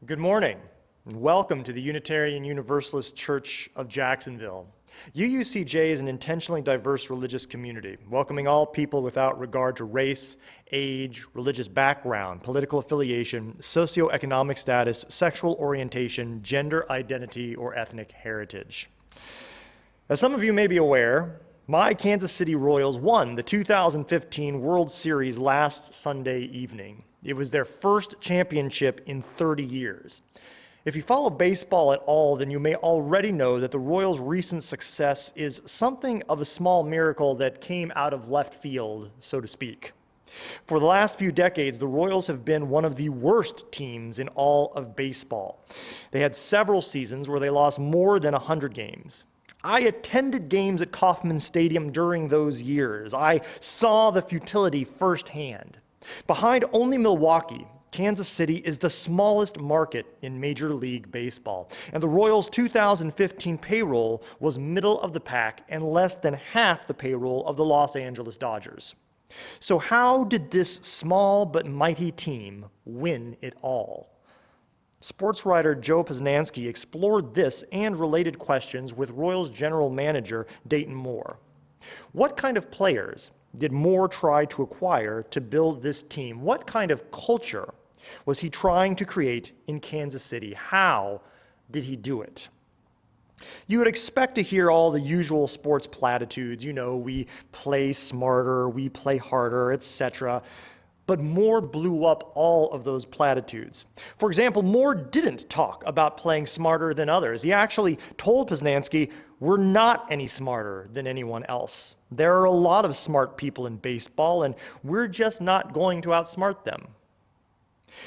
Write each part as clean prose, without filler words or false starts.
Good morning, and welcome to the Unitarian Universalist Church of Jacksonville. UUCJ is an intentionally diverse religious community, welcoming all people without regard to race, age, religious background, political affiliation, socioeconomic status, sexual orientation, gender identity, or ethnic heritage. As some of you may be aware, my Kansas City Royals won the 2015 World Series last Sunday evening. It was their first championship in 30 years. If you follow baseball at all, then you may already know that the Royals' recent success is something of a small miracle that came out of left field, so to speak. For the last few decades, the Royals have been one of the worst teams in all of baseball. They had several seasons where they lost more than 100 games. I attended games at Kauffman Stadium during those years. I saw the futility firsthand. Behind only Milwaukee, Kansas City is the smallest market in Major League Baseball, and the Royals' 2015 payroll was middle of the pack and less than half the payroll of the Los Angeles Dodgers. So how did this small but mighty team win it all? Sports writer Joe Posnanski explored this and related questions with Royals general manager Dayton Moore. What kind of players did Moore try to acquire to build this team? What kind of culture was he trying to create in Kansas City? How did he do it? You would expect to hear all the usual sports platitudes, we play smarter, we play harder, etc. But Moore blew up all of those platitudes. For example, Moore didn't talk about playing smarter than others. He actually told Posnanski, "We're not any smarter than anyone else. There are a lot of smart people in baseball, and we're just not going to outsmart them."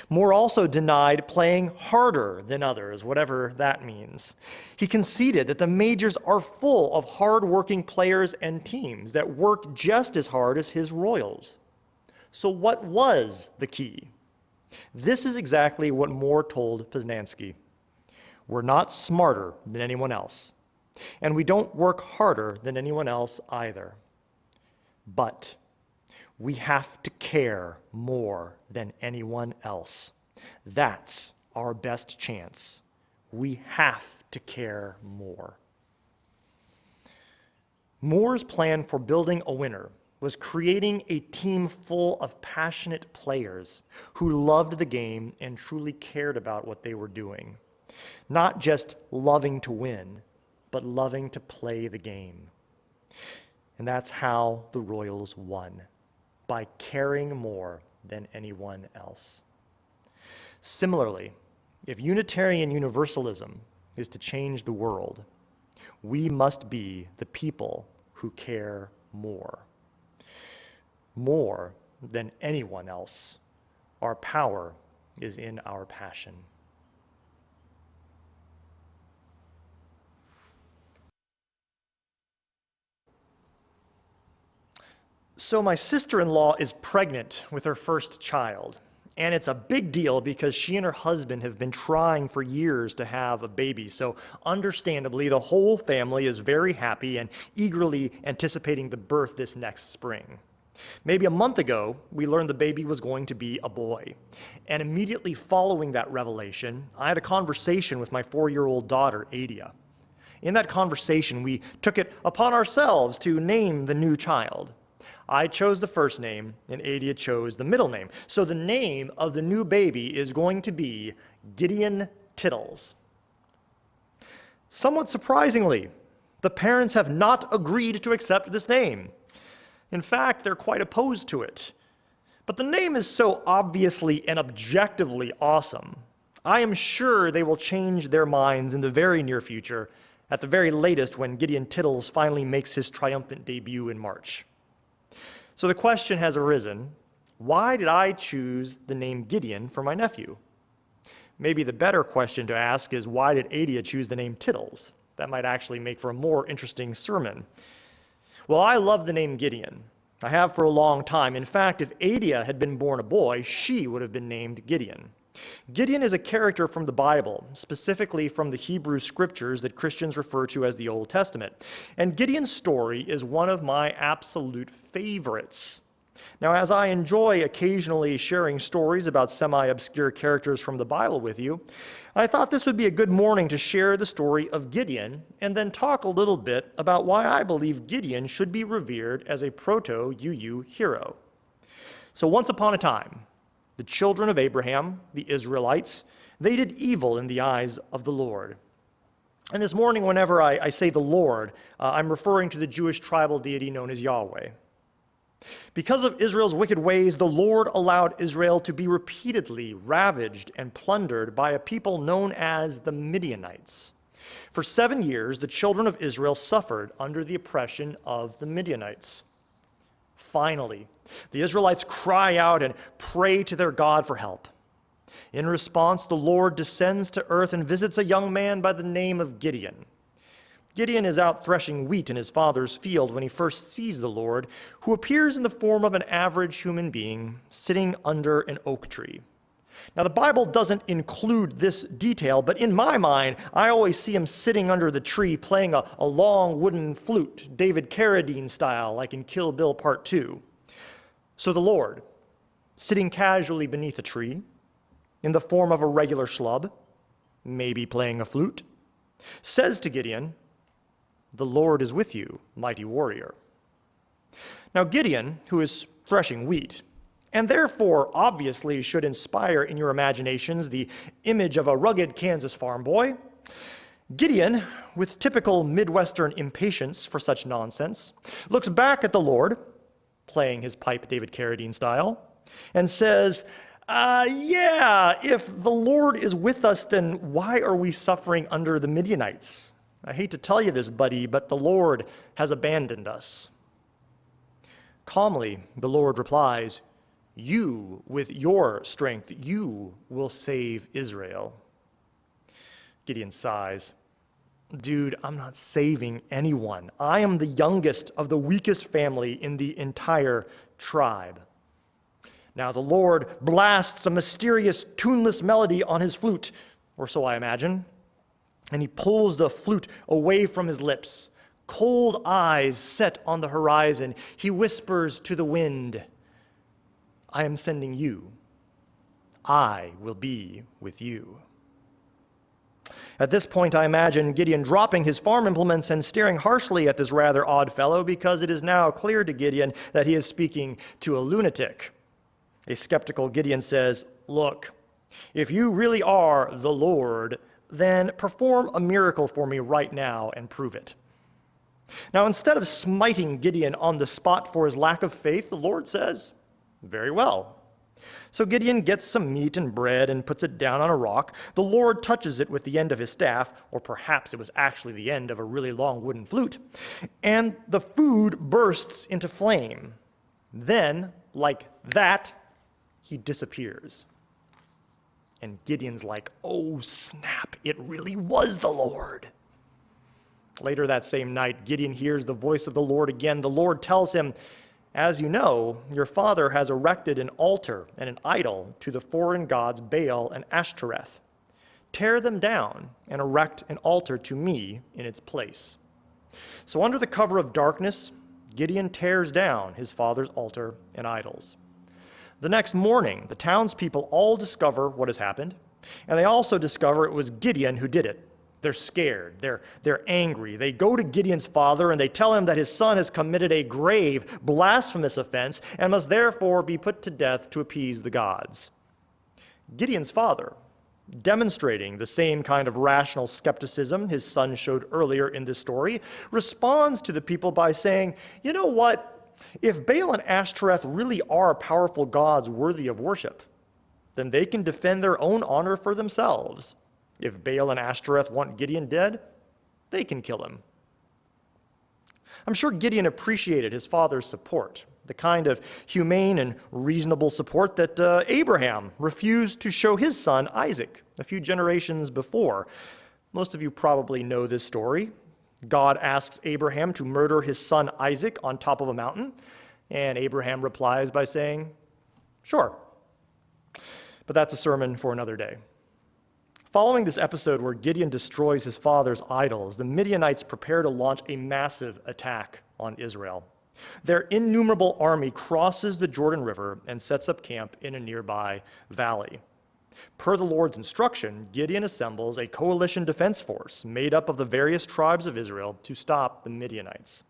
Moore also denied playing harder than others, whatever that means. He conceded that the majors are full of hard-working players and teams that work just as hard as his Royals. So what was the key? This is exactly what Moore told Posnanski. "We're not smarter than anyone else, and we don't work harder than anyone else either. But we have to care more than anyone else. That's our best chance. We have to care more." Moore's plan for building a winner was creating a team full of passionate players who loved the game and truly cared about what they were doing. Not just loving to win, but loving to play the game. And that's how the Royals won, by caring more than anyone else. Similarly, if Unitarian Universalism is to change the world, we must be the people who care more. More than anyone else, our power is in our passion. So my sister-in-law is pregnant with her first child, and it's a big deal because she and her husband have been trying for years to have a baby. So understandably, the whole family is very happy and eagerly anticipating the birth this next spring. Maybe a month ago, we learned the baby was going to be a boy. And immediately following that revelation, I had a conversation with my 4-year-old daughter, Adia. In that conversation, we took it upon ourselves to name the new child. I chose the first name, and Adia chose the middle name. So the name of the new baby is going to be Gideon Tittles. Somewhat surprisingly, the parents have not agreed to accept this name. In fact, they're quite opposed to it. But the name is so obviously and objectively awesome. I am sure they will change their minds in the very near future, at the very latest when Gideon Tittles finally makes his triumphant debut in March. So the question has arisen, why did I choose the name Gideon for my nephew? Maybe the better question to ask is, why did Adia choose the name Tittles? That might actually make for a more interesting sermon. Well, I love the name Gideon. I have for a long time. In fact, if Adia had been born a boy, she would have been named Gideon. Gideon is a character from the Bible, specifically from the Hebrew scriptures that Christians refer to as the Old Testament. And Gideon's story is one of my absolute favorites. Now, as I enjoy occasionally sharing stories about semi-obscure characters from the Bible with you, I thought this would be a good morning to share the story of Gideon and then talk a little bit about why I believe Gideon should be revered as a proto-UU hero. So once upon a time, the children of Abraham, the Israelites, they did evil in the eyes of the Lord. And this morning, whenever I say the Lord, I'm referring to the Jewish tribal deity known as Yahweh. Because of Israel's wicked ways, the Lord allowed Israel to be repeatedly ravaged and plundered by a people known as the Midianites. For 7 years, the children of Israel suffered under the oppression of the Midianites. Finally, the Israelites cry out and pray to their God for help. In response, the Lord descends to earth and visits a young man by the name of Gideon. Gideon is out threshing wheat in his father's field when he first sees the Lord, who appears in the form of an average human being sitting under an oak tree. Now, the Bible doesn't include this detail, but in my mind, I always see him sitting under the tree playing a long wooden flute, David Carradine style, like in Kill Bill Part 2. So the Lord, sitting casually beneath a tree, in the form of a regular schlub, maybe playing a flute, says to Gideon, "The Lord is with you, mighty warrior." Now Gideon, who is threshing wheat, and therefore obviously should inspire in your imaginations the image of a rugged Kansas farm boy, Gideon, with typical Midwestern impatience for such nonsense, looks back at the Lord, playing his pipe David Carradine style, and says, yeah, if the Lord is with us, then why are we suffering under the Midianites? I hate to tell you this, buddy, but the Lord has abandoned us. Calmly, the Lord replies, "You, with your strength, you will save Israel." Gideon sighs. "Dude, I'm not saving anyone. I am the youngest of the weakest family in the entire tribe." Now the Lord blasts a mysterious tuneless melody on his flute, or so I imagine, and he pulls the flute away from his lips. Cold eyes set on the horizon, he whispers to the wind, "I am sending you. I will be with you." At this point, I imagine Gideon dropping his farm implements and staring harshly at this rather odd fellow, because it is now clear to Gideon that he is speaking to a lunatic. A skeptical Gideon says, "Look, if you really are the Lord, then perform a miracle for me right now and prove it." Now, instead of smiting Gideon on the spot for his lack of faith, the Lord says, "Very well." So Gideon gets some meat and bread and puts it down on a rock. The Lord touches it with the end of his staff, or perhaps it was actually the end of a really long wooden flute, and the food bursts into flame. Then, like that, he disappears. And Gideon's like, "Oh snap, it really was the Lord." Later that same night, Gideon hears the voice of the Lord again. The Lord tells him, "As you know, your father has erected an altar and an idol to the foreign gods Baal and Ashtoreth. Tear them down and erect an altar to me in its place." So under the cover of darkness, Gideon tears down his father's altar and idols. The next morning, the townspeople all discover what has happened, and they also discover it was Gideon who did it. They're scared, they're angry. They go to Gideon's father and they tell him that his son has committed a grave, blasphemous offense and must therefore be put to death to appease the gods. Gideon's father, demonstrating the same kind of rational skepticism his son showed earlier in this story, responds to the people by saying, "You know what? If Baal and Ashtoreth really are powerful gods worthy of worship, then they can defend their own honor for themselves. If Baal and Ashtoreth want Gideon dead, they can kill him." I'm sure Gideon appreciated his father's support, the kind of humane and reasonable support that Abraham refused to show his son Isaac a few generations before. Most of you probably know this story. God asks Abraham to murder his son Isaac on top of a mountain, and Abraham replies by saying, "Sure." But that's a sermon for another day. Following this episode where Gideon destroys his father's idols, the Midianites prepare to launch a massive attack on Israel. Their innumerable army crosses the Jordan River and sets up camp in a nearby valley. Per the Lord's instruction, Gideon assembles a coalition defense force made up of the various tribes of Israel to stop the Midianites.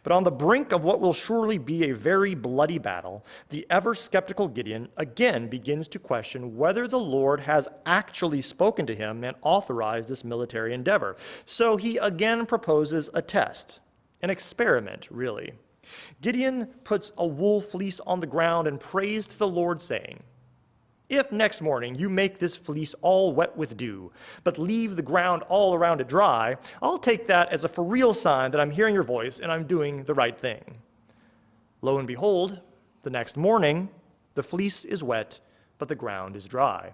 But on the brink of what will surely be a very bloody battle, the ever-skeptical Gideon again begins to question whether the Lord has actually spoken to him and authorized this military endeavor. So he again proposes a test, an experiment, really. Gideon puts a wool fleece on the ground and prays to the Lord, saying, "If next morning you make this fleece all wet with dew, but leave the ground all around it dry, I'll take that as a for real sign that I'm hearing your voice and I'm doing the right thing." Lo and behold, the next morning, the fleece is wet, but the ground is dry.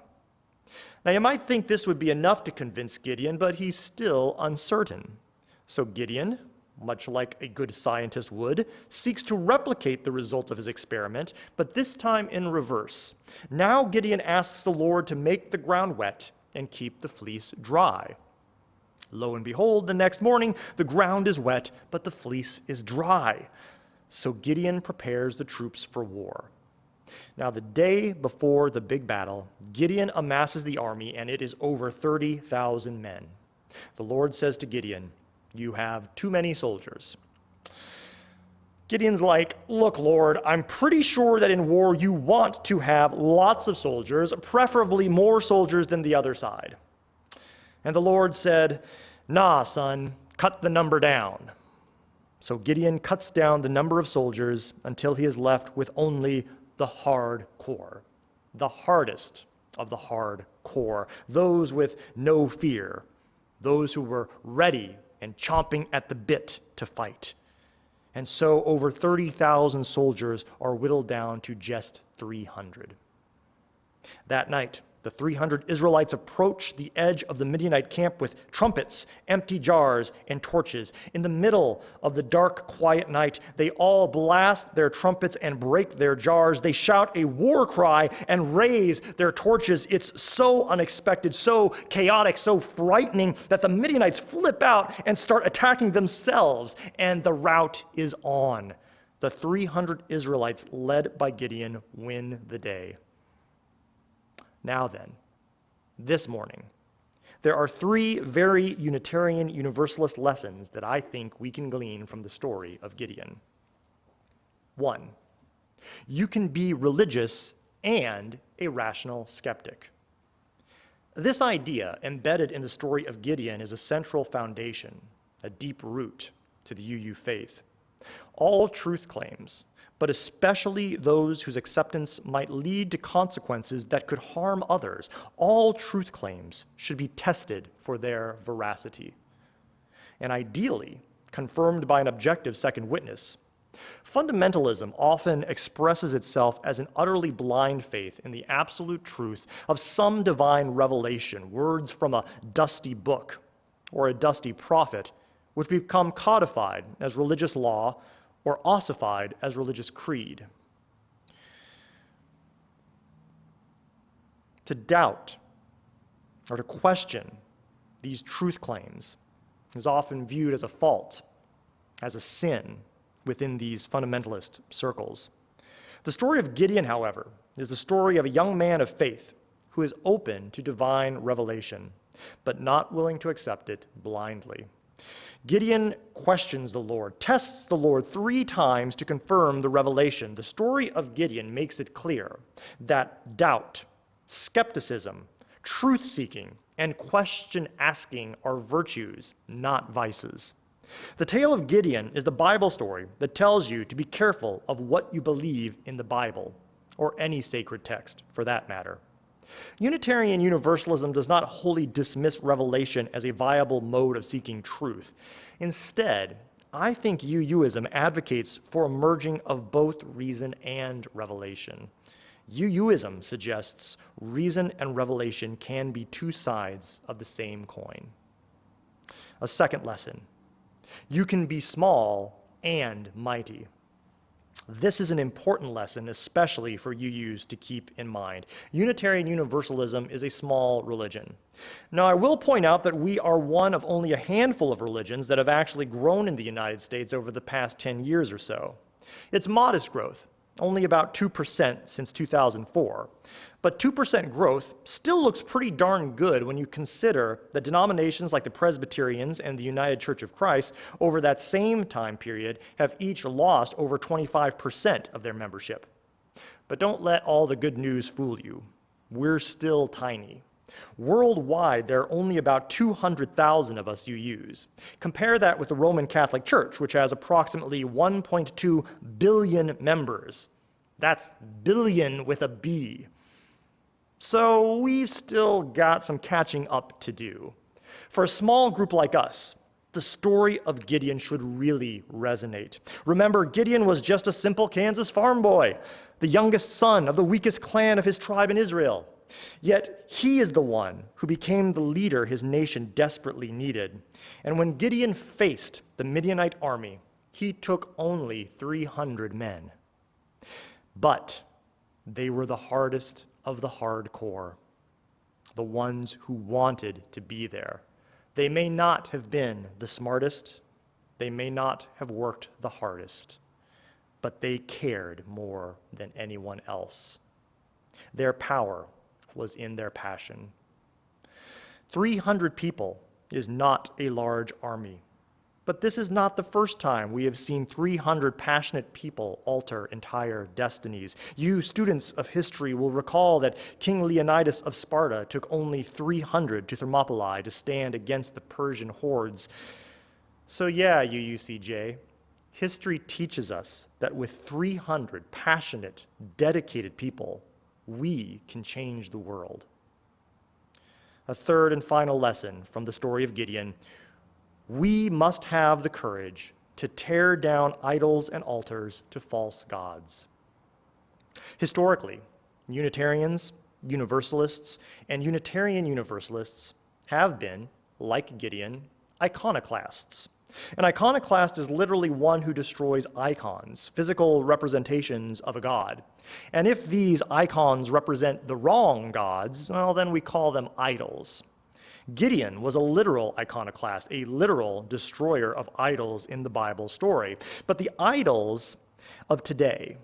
Now you might think this would be enough to convince Gideon, but he's still uncertain. So Gideon, much like a good scientist would, seeks to replicate the result of his experiment, but this time in reverse. Now Gideon asks the Lord to make the ground wet and keep the fleece dry. Lo and behold, the next morning, the ground is wet, but the fleece is dry. So Gideon prepares the troops for war. Now, the day before the big battle, Gideon amasses the army, and it is over 30,000 men. The Lord says to Gideon, "You have too many soldiers." Gideon's like, "Look, Lord, I'm pretty sure that in war you want to have lots of soldiers, preferably more soldiers than the other side." And the Lord said, "Nah, son, cut the number down." So Gideon cuts down the number of soldiers until he is left with only the hard core, the hardest of the hard core, those with no fear, those who were ready and chomping at the bit to fight. And so over 30,000 soldiers are whittled down to just 300. That night, the 300 Israelites approach the edge of the Midianite camp with trumpets, empty jars, and torches. In the middle of the dark, quiet night, they all blast their trumpets and break their jars. They shout a war cry and raise their torches. It's so unexpected, so chaotic, so frightening that the Midianites flip out and start attacking themselves, and the rout is on. The 300 Israelites, led by Gideon, win the day. Now then, this morning, there are three very Unitarian Universalist lessons that I think we can glean from the story of Gideon. 1, you can be religious and a rational skeptic. This idea, embedded in the story of Gideon, is a central foundation, a deep root to the UU faith. All truth claims, but especially those whose acceptance might lead to consequences that could harm others, all truth claims should be tested for their veracity, and ideally confirmed by an objective second witness. Fundamentalism often expresses itself as an utterly blind faith in the absolute truth of some divine revelation, words from a dusty book or a dusty prophet, which become codified as religious law or ossified as religious creed. To doubt or to question these truth claims is often viewed as a fault, as a sin within these fundamentalist circles. The story of Gideon, however, is the story of a young man of faith who is open to divine revelation, but not willing to accept it blindly. Gideon questions the Lord, tests the Lord 3 times to confirm the revelation. The story of Gideon makes it clear that doubt, skepticism, truth-seeking, and question-asking are virtues, not vices. The tale of Gideon is the Bible story that tells you to be careful of what you believe in the Bible, or any sacred text, for that matter. Unitarian Universalism does not wholly dismiss revelation as a viable mode of seeking truth. Instead, I think UUism advocates for a merging of both reason and revelation. UUism suggests reason and revelation can be 2 sides of the same coin. A second lesson, you can be small and mighty. This is an important lesson, especially for UUs to keep in mind. Unitarian Universalism is a small religion. Now, I will point out that we are one of only a handful of religions that have actually grown in the United States over the past 10 years or so. It's modest growth, only about 2% since 2004. But 2% growth still looks pretty darn good when you consider that denominations like the Presbyterians and the United Church of Christ over that same time period have each lost over 25% of their membership. But don't let all the good news fool you. We're still tiny. Worldwide, there are only about 200,000 of us UUs. Compare that with the Roman Catholic Church, which has approximately 1.2 billion members. That's billion with a B. So we've still got some catching up to do. For a small group like us, the story of Gideon should really resonate. Remember, Gideon was just a simple Kansas farm boy, the youngest son of the weakest clan of his tribe in Israel. Yet he is the one who became the leader his nation desperately needed. And when Gideon faced the Midianite army, he took only 300 men. But they were the hardest of the hardcore, the ones who wanted to be there. They may not have been the smartest, they may not have worked the hardest, but they cared more than anyone else. Their power was in their passion. 300 people is not a large army, but this is not the first time we have seen 300 passionate people alter entire destinies. You students of history will recall that King Leonidas of Sparta took only 300 to Thermopylae to stand against the Persian hordes. So yeah, UUCJ, history teaches us that with 300 passionate, dedicated people, we can change the world. A third and final lesson from the story of Gideon: we must have the courage to tear down idols and altars to false gods. Historically, Unitarians, Universalists, and Unitarian Universalists have been, like Gideon, iconoclasts. An iconoclast is literally one who destroys icons, physical representations of a god. And if these icons represent the wrong gods, well, then we call them idols. Gideon was a literal iconoclast, a literal destroyer of idols in the Bible story. But the idols of today,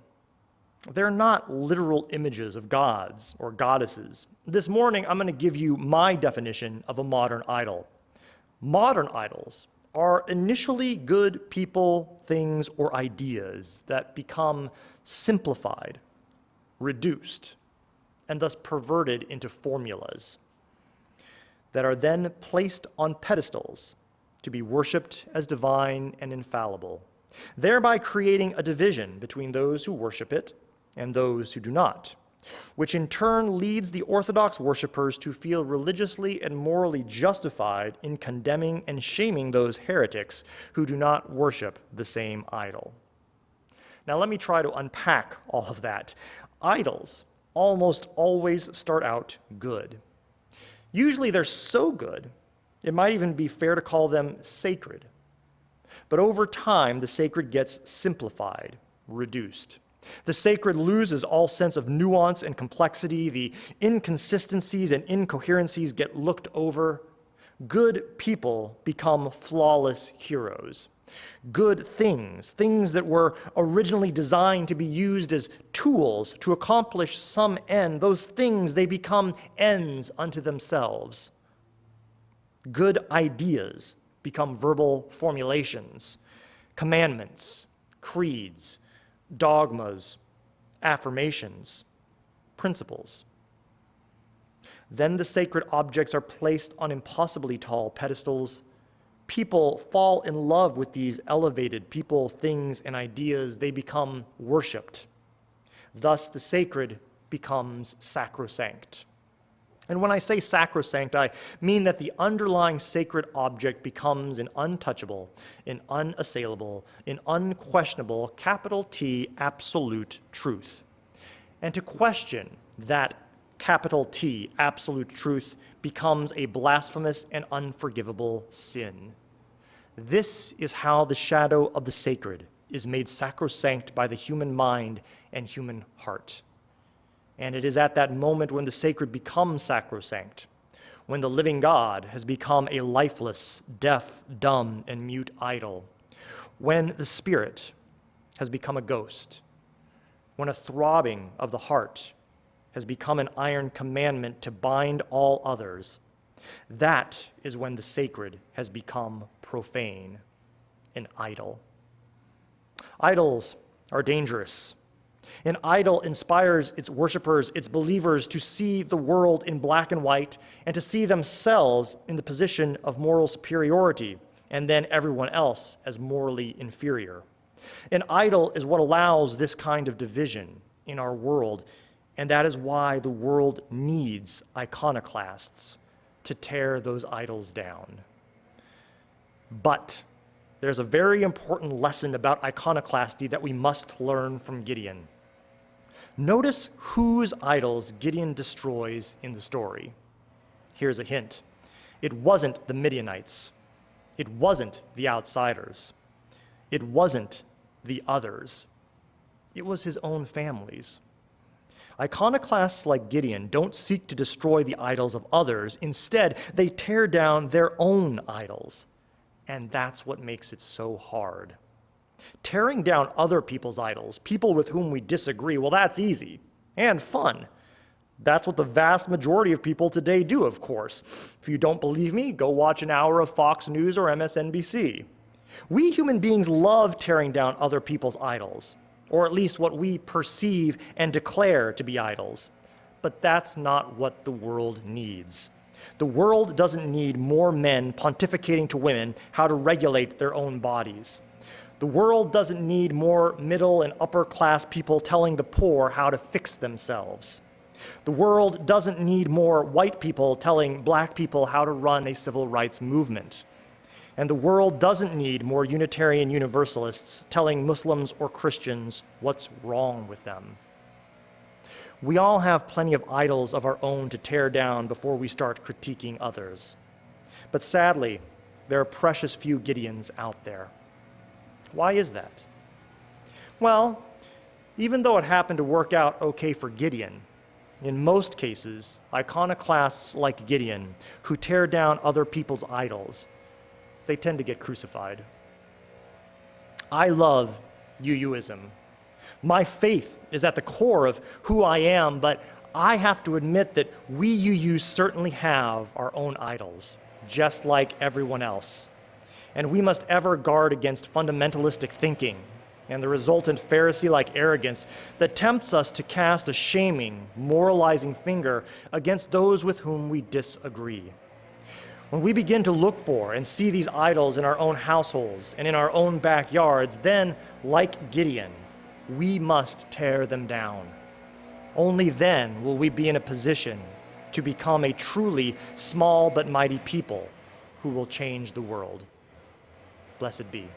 they're not literal images of gods or goddesses. This morning, I'm going to give you my definition of a modern idol. Modern idols are initially good people, things, or ideas that become simplified, reduced, and thus perverted into formulas that are then placed on pedestals to be worshiped as divine and infallible, thereby creating a division between those who worship it and those who do not, which in turn leads the Orthodox worshipers to feel religiously and morally justified in condemning and shaming those heretics who do not worship the same idol. Now let me try to unpack all of that. Idols almost always start out good. Usually they're so good, it might even be fair to call them sacred. But over time, the sacred gets simplified, reduced. The sacred loses all sense of nuance and complexity. The inconsistencies and incoherencies get looked over. Good people become flawless heroes. Good things, things that were originally designed to be used as tools to accomplish some end, those things, they become ends unto themselves. Good ideas become verbal formulations, commandments, creeds, dogmas, affirmations, principles. Then the sacred objects are placed on impossibly tall pedestals. People fall in love with these elevated people, things, and ideas. They become worshipped. Thus, the sacred becomes sacrosanct. And when I say sacrosanct, I mean that the underlying sacred object becomes an untouchable, an unassailable, an unquestionable, capital T, absolute truth. And to question that capital T, absolute truth, becomes a blasphemous and unforgivable sin. This is how the shadow of the sacred is made sacrosanct by the human mind and human heart. And it is at that moment when the sacred becomes sacrosanct, when the living God has become a lifeless, deaf, dumb, and mute idol, when the Spirit, has become a ghost, when a throbbing of the heart has become an iron commandment to bind all others, that is when the sacred has become profane, an idol. Idols are dangerous. An idol inspires its worshipers, its believers, to see the world in black and white and to see themselves in the position of moral superiority and then everyone else as morally inferior. An idol is what allows this kind of division in our world, and that is why the world needs iconoclasts to tear those idols down. But there's a very important lesson about iconoclasty that we must learn from Gideon. Notice whose idols Gideon destroys in the story. Here's a hint. It wasn't the Midianites. It wasn't the outsiders. It wasn't the others. It was his own families. Iconoclasts like Gideon don't seek to destroy the idols of others. Instead, they tear down their own idols. And that's what makes it so hard. Tearing down other people's idols, people with whom we disagree, well, that's easy and fun. That's what the vast majority of people today do, of course. If you don't believe me, go watch an hour of Fox News or MSNBC. We human beings love tearing down other people's idols, or at least what we perceive and declare to be idols. But that's not what the world needs. The world doesn't need more men pontificating to women how to regulate their own bodies. The world doesn't need more middle and upper class people telling the poor how to fix themselves. The world doesn't need more white people telling black people how to run a civil rights movement. And the world doesn't need more Unitarian Universalists telling Muslims or Christians what's wrong with them. We all have plenty of idols of our own to tear down before we start critiquing others. But sadly, there are precious few Gideons out there. Why is that? Well, even though it happened to work out okay for Gideon, in most cases, iconoclasts like Gideon, who tear down other people's idols, they tend to get crucified. I love UUism. My faith is at the core of who I am, but I have to admit that we UUs certainly have our own idols, just like everyone else. And we must ever guard against fundamentalistic thinking and the resultant Pharisee-like arrogance that tempts us to cast a shaming, moralizing finger against those with whom we disagree. When we begin to look for and see these idols in our own households and in our own backyards, then, like Gideon, we must tear them down. Only then will we be in a position to become a truly small but mighty people who will change the world. Blessed be.